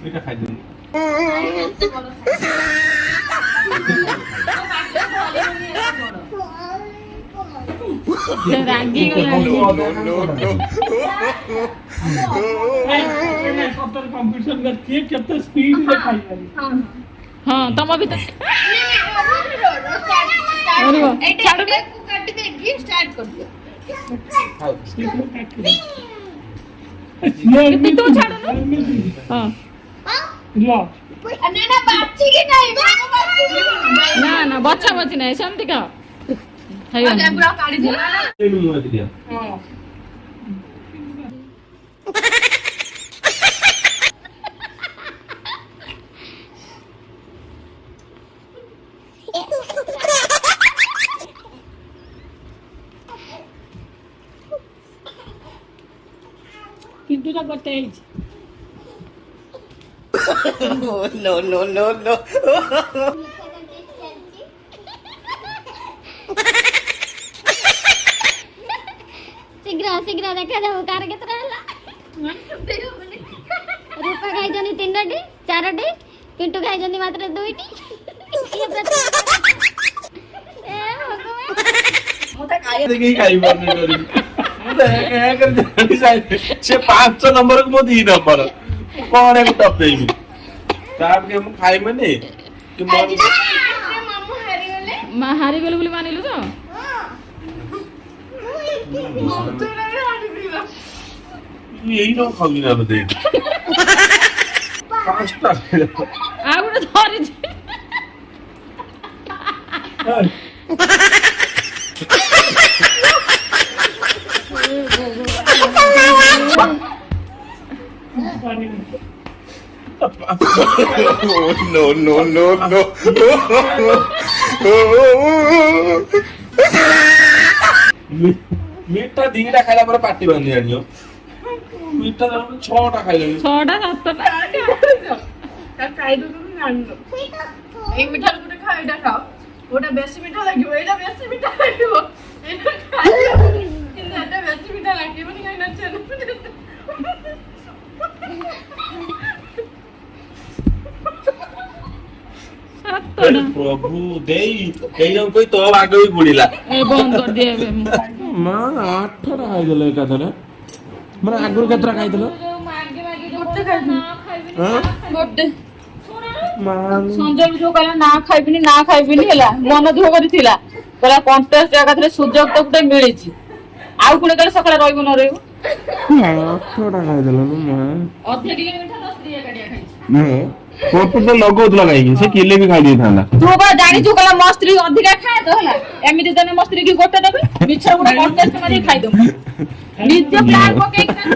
এটা খাই দিন রাগি कंपटीशन करती है कितना स्पीड से खाई वाली हां तुम अभी तक छाड़ दे को काट के घी स्टार्ट कर दो पिंटू छाड़ो ना हां लो ना बाची की नहीं ना ना बच्चा बच्ची नहीं शांति का है अच्छा पूरा काट दिया ये मुंह में दिया हां पिंटू का करते हैं no, no, no, no. शीघ्र देखा जाओ कार के तरह रूपा खाई जनी 3टी 4टी पिंटू खाई जनी मात्र 2टी ए भगवान मोटा खाए देखी खाई मारने डरी मुझे क्या कर जानी चाहिए से 500 नंबर को मोदी नंबर कौन है को टप देगी ताप के हम खाई मने कि आज मामू हारी गले मां हारी गेल बोली मानिलु तो यही ना खाई ना दे पांचटा आ गुड धरि no, no, no, no. मीठा दीटा खाइला पर पार्टी बन जानियो मीठा तो 6टा खाइले 6टा 7टा का खाई दो तुम जान लो एक मिठा गुटे खाइडा खाओ ओटा बेसी मिठा लागियो एटा बेसी मिठा लागियो एटा खाई एटा बेसी मिठा लागियो नि खाइ नछन प्रभु देई एजम कोई तो आगे ही गुड़ीला ए बंद कर दिए बे मां 8टा खाइ गेले का थरे माने आगुर केतरा खाइ देलो गुटे खाइ हां गुटे मां संजय जो कहला ना खाइबिनी हैला मन दुख करिथिला कहला कॉन्टेस्ट जगह थरे सुजोग तो गुटे मिलिछि आउ कुने कहला सकाळ रहइबो न रहइबो 8टा खाइ देलो मां अधे किलो मिठा 10 दिया काटिया खाइ नहीं फोटो तो लगौतला काई से किले भी खाइ दी थाला तू बा जानि तू कहला मस्त्री अधिका खाए तो हला एमिति तने मस्त्री की गोटे देबे मिछर गुटे कॉन्टेस्ट मध्ये खाइ दम नित्य प्लान पके